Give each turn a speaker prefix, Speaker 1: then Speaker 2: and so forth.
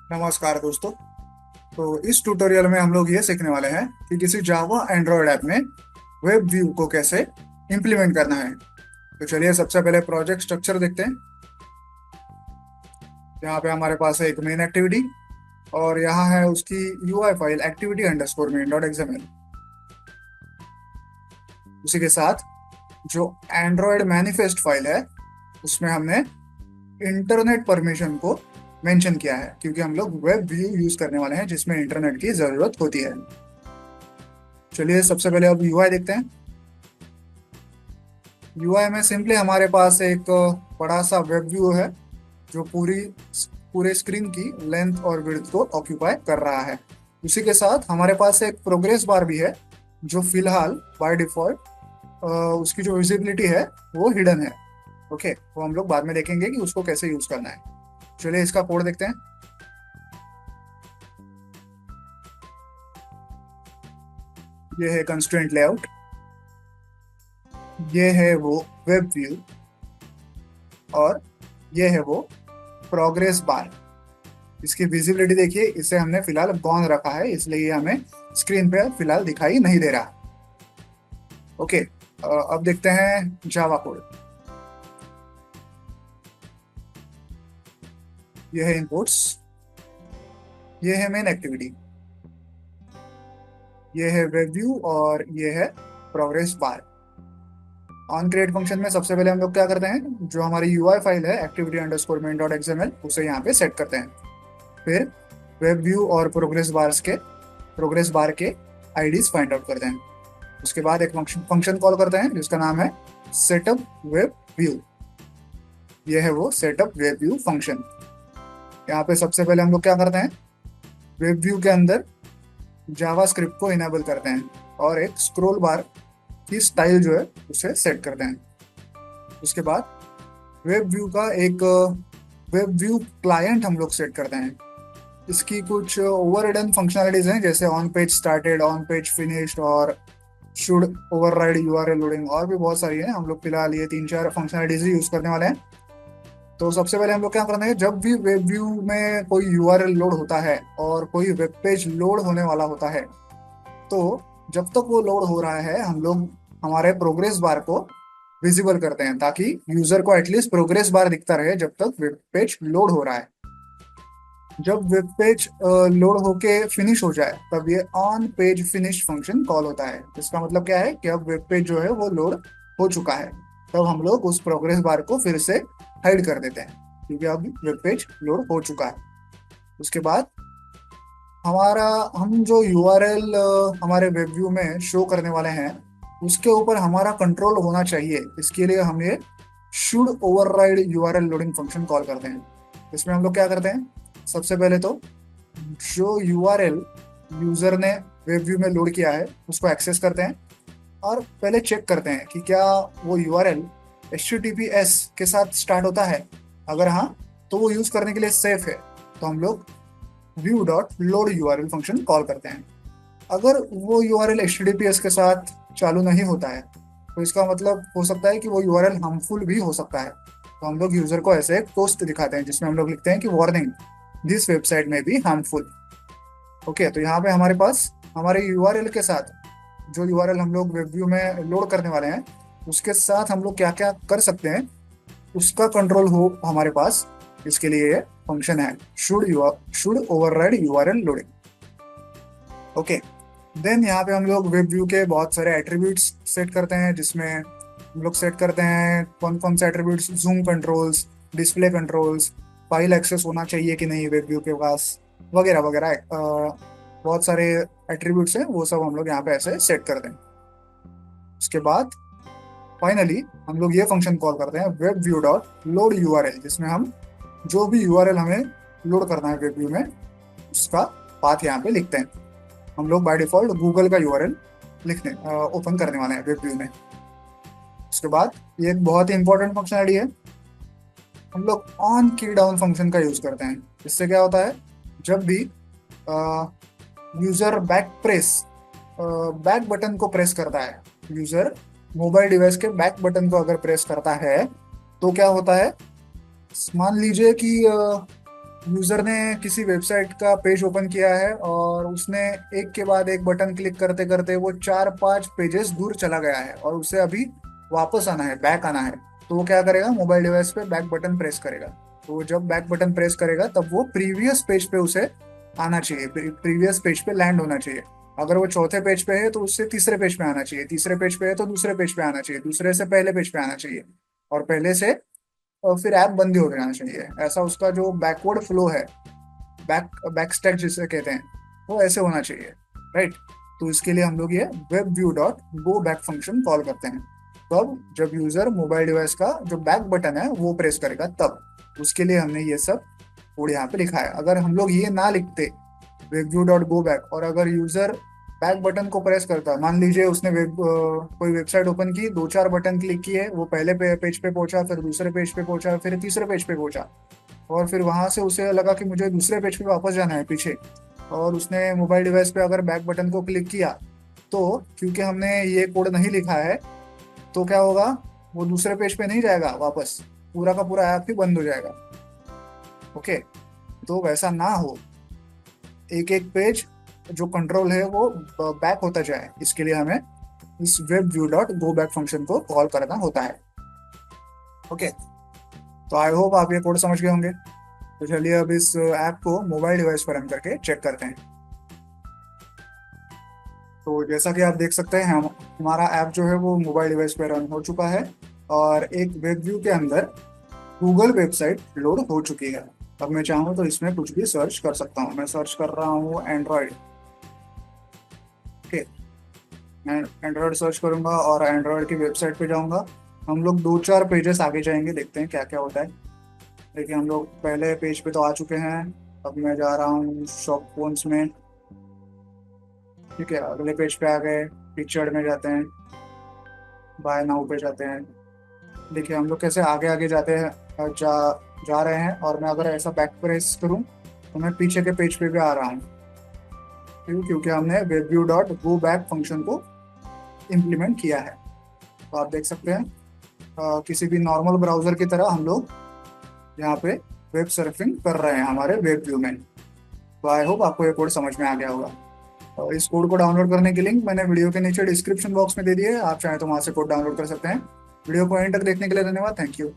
Speaker 1: नमस्कार दोस्तों। तो इस ट्यूटोरियल में हम लोग ये सीखने वाले हैं कि किसी जावा एंड्रॉयड ऐप में वेब व्यू को कैसे इंप्लीमेंट करना है। तो चलिए सबसे पहले प्रोजेक्ट स्ट्रक्चर देखते हैं। यहाँ पे हमारे पास है एक मेन एक्टिविटी और यहाँ है उसकी UI file activity underscore main dot XML. उसी के साथ जो एंड्रॉयड मैनिफेस्ट फाइल है उसमें हमने इंटरनेट परमिशन को मेंशन किया है, क्योंकि हम लोग वेब व्यू यूज करने वाले हैं जिसमें इंटरनेट की जरूरत होती है। चलिए सबसे पहले अब यूआई देखते हैं। यूआई में सिंपली हमारे पास एक बड़ा सा वेब व्यू है जो पूरे स्क्रीन की लेंथ और विड्थ को ऑक्यूपाई कर रहा है। उसी के साथ हमारे पास एक प्रोग्रेस बार भी है जो फिलहाल बाय डिफॉल्ट उसकी जो विजिबिलिटी है वो हिडन है। ओके, वो हम लोग बाद में देखेंगे कि उसको कैसे यूज करना है। चलिए इसका कोड देखते हैं। ये है कंस्ट्रेंट लेआउट, ये है वो वेब व्यू और ये है वो प्रोग्रेस बार। इसकी विजिबिलिटी देखिए, इसे हमने फिलहाल गॉन रखा है इसलिए ये हमें स्क्रीन पे फिलहाल दिखाई नहीं दे रहा। ओके, अब देखते हैं जावा कोड। ये है इनपुट्स, ये है मेन एक्टिविटी, ये है वेब व्यू और ये है progress bar. On create function में सबसे पहले हम लोग क्या करते हैं, जो हमारी यूआई फाइल है activity underscore main dot XML उसे यहाँ पे सेट करते हैं। फिर वेब व्यू और प्रोग्रेस बार के आईडीज फाइंड आउट करते हैं। उसके बाद एक फंक्शन कॉल करते हैं जिसका नाम है सेटअप वेब व्यू। ये है वो सेटअप वेब व्यू फंक्शन। यहाँ पे सबसे पहले हम लोग क्या करते हैं, वेब व्यू के अंदर जावा स्क्रिप्ट को इनेबल करते हैं और एक स्क्रोल बार की स्टाइल जो है उसे सेट करते हैं। उसके बाद वेब व्यू का एक वेब व्यू क्लाइंट हम लोग सेट करते हैं। इसकी कुछ ओवररिडन फंक्शनलिटीज हैं जैसे on page started, on page finished और शुड ओवरराइड यूआरएल लोडिंग, और भी बहुत सारी है। हम लोग फिलहाल ये 3-4 फंक्शनलिटीज यूज करने वाले हैं। तो सबसे पहले हम लोग क्या करते हैं, जब भी वेब व्यू में कोई यूआरएल लोड होता है और कोई वेब पेज लोड होने वाला होता है, तो जब तक वो लोड हो रहा है हम लोग हमारे प्रोग्रेस बार को विजिबल करते हैं ताकि यूजर को एटलीस्ट प्रोग्रेस बार दिखता रहे जब तक वेब पेज लोड हो रहा है। जब वेब पेज लोड होके फिनिश हो जाए तब ये on page finish function call होता है। इसका मतलब क्या है कि अब वेब पेज जो है वो लोड हो चुका है, तब हम लोग उस प्रोग्रेस बार को फिर से हाइड कर देते हैं क्योंकि अब वेब पेज लोड हो चुका है। उसके बाद हमारा हम जो यूआरएल हमारे वेब व्यू में शो करने वाले हैं उसके ऊपर हमारा कंट्रोल होना चाहिए। इसके लिए हम ये should override URL loading function call करते हैं। इसमें हम लोग क्या करते हैं, सबसे पहले तो जो यूआरएल यूजर ने वेब व्यू में लोड किया है उसको एक्सेस करते हैं और पहले चेक करते हैं कि क्या वो यूआरएल HTTPS के साथ स्टार्ट होता है। अगर हाँ तो वो यूज करने के लिए सेफ है, तो हम लोग view dot load URL function call करते हैं। अगर वो यूआरएल HTTPS के साथ चालू नहीं होता है तो इसका मतलब हो सकता है कि वो यूआरएल हार्मफुल भी हो सकता है। तो हम लोग यूजर को ऐसे एक पोस्ट दिखाते हैं जिसमें हम लोग लिखते हैं कि वार्निंग, दिस वेबसाइट में बी हार्मफुल। ओके, तो यहाँ पे हमारे पास हमारे यूआरएल के साथ जो यूआरएल हम लोग वेब व्यू में लोड करने वाले हैं उसके साथ हम लोग क्या क्या कर सकते हैं उसका कंट्रोल हो हमारे पास। इसके लिए ये फंक्शन है should override URL loading. Okay, then यहाँ पे हम लोग वेब व्यू के बहुत सारे एट्रीब्यूट्स सेट करते हैं जिसमें हम लोग सेट करते हैं कौन कौन से attributes, zoom controls, display controls, file access होना चाहिए कि नहीं वेब व्यू के पास, वगैरह वगैरह। बहुत सारे एट्रीब्यूट्स हैं, वो सब हम लोग यहाँ पे ऐसे सेट करते हैं। उसके बाद फाइनली हम लोग ये फंक्शन कॉल करते हैं web view dot load URL, जिसमें हम जो भी यूआरएल हमें लोड करना है वेब व्यू में उसका पाथ यहाँ पे लिखते हैं। हम लोग बाय डिफॉल्ट गूगल का यूआरएल लिखने ओपन करने वाले हैं वेब व्यू में। उसके बाद ये एक बहुत ही इंपॉर्टेंट फंक्शनलिटी है, हम लोग ऑन की डाउन फंक्शन का यूज करते हैं। इससे क्या होता है, जब भी यूजर बैक बटन को प्रेस करता है, यूजर मोबाइल डिवाइस के बैक बटन को अगर प्रेस करता है तो क्या होता है, मान लीजिए कि यूजर ने किसी वेबसाइट का पेज ओपन किया है और उसने एक के बाद एक बटन क्लिक करते करते वो 4-5 पेजेस दूर चला गया है और उसे अभी वापस आना है, बैक आना है। तो वो क्या करेगा, मोबाइल डिवाइस पे बैक बटन प्रेस करेगा। तो वो जब बैक बटन प्रेस करेगा तब वो प्रीवियस पेज पे उसे आना चाहिए, प्रीवियस पेज पे लैंड होना चाहिए। अगर वो चौथे पेज पे है तो उससे तीसरे पेज पे आना चाहिए, तीसरे पेज पे है तो दूसरे पेज पे आना चाहिए, दूसरे से पहले पेज पे आना चाहिए, और पहले से और फिर ऐप बंद ही हो जाना चाहिए। ऐसा उसका जो बैकवर्ड फ्लो है, बैक स्टैक जिसे कहते हैं, वो ऐसे होना चाहिए। राइट। तो इसके लिए हम लोग ये web view dot go back function call करते हैं। तब जब यूजर मोबाइल डिवाइस का जो बैक बटन है वो प्रेस करेगा तब, उसके लिए हमने ये सब कोड यहाँ पे लिखा है। अगर हम लोग ये ना लिखते web view dot go back, और अगर यूजर बैक बटन को प्रेस करता, मान लीजिए उसने कोई वेबसाइट ओपन की, 2-4 बटन क्लिक किए, वो पहले पेज पे पहुंचा, फिर दूसरे पेज पे पहुंचा, फिर तीसरे पेज पे पहुंचा, और फिर वहां से उसे लगा कि मुझे दूसरे पेज पे वापस जाना है पीछे, और उसने मोबाइल डिवाइस पे अगर बैक बटन को क्लिक किया, तो क्योंकि हमने ये कोड नहीं लिखा है, तो क्या होगा, वो दूसरे पेज पे नहीं जाएगा वापस, पूरा का पूरा ऐप ही बंद हो जाएगा। ओके। तो वैसा ना हो, एक एक पेज जो कंट्रोल है वो बैक होता जाए, इसके लिए हमें इस web view dot go back function को कॉल करना होता है। ओके। तो आई होप आप ये कोड समझ गए होंगे। तो चलिए अब इस ऐप को मोबाइल डिवाइस पर रन करके चेक करते हैं। तो जैसा कि आप देख सकते हैं, हमारा ऐप जो है वो मोबाइल डिवाइस पर रन हो चुका है, और एक वेब व्यू के अंदर गूगल वेबसाइट लोड हो चुकी है। अब मैं चाहूँ तो इसमें कुछ भी सर्च कर सकता हूँ। मैं सर्च कर रहा हूँ एंड्रॉयड। ओके। मैं एंड्रॉयड सर्च करूंगा और एंड्रॉयड की वेबसाइट पे जाऊंगा। हम लोग 2-4 पेजेस आगे जाएंगे, देखते हैं क्या क्या होता है। देखिए हम लोग पहले पेज पे तो आ चुके हैं। अब मैं जा रहा हूँ शॉप फोन्स में। ठीक है, अगले पेज पे आ गए, पिक्चर में जाते हैं, बाय नाउ पे जाते हैं। देखिए हम लोग कैसे आगे आगे जाते हैं, जा रहे हैं, और मैं अगर ऐसा बैक प्रेस करूँ तो मैं पीछे के पेज पे भी आ रहा हूँ। क्योंकि हमने web view dot go back function को इम्प्लीमेंट किया है। तो आप देख सकते हैं, किसी भी नॉर्मल ब्राउजर की तरह हम लोग यहाँ पे वेब सर्फिंग कर रहे हैं हमारे वेब व्यू में। तो आई होप आपको ये कोड समझ में आ गया होगा। और इस कोड को डाउनलोड करने की लिंक मैंने वीडियो के नीचे डिस्क्रिप्शन बॉक्स में दे दी है, आप चाहें तो वहाँ से कोड डाउनलोड कर सकते हैं। वीडियो को एंड तक देखने के लिए धन्यवाद। Thank you.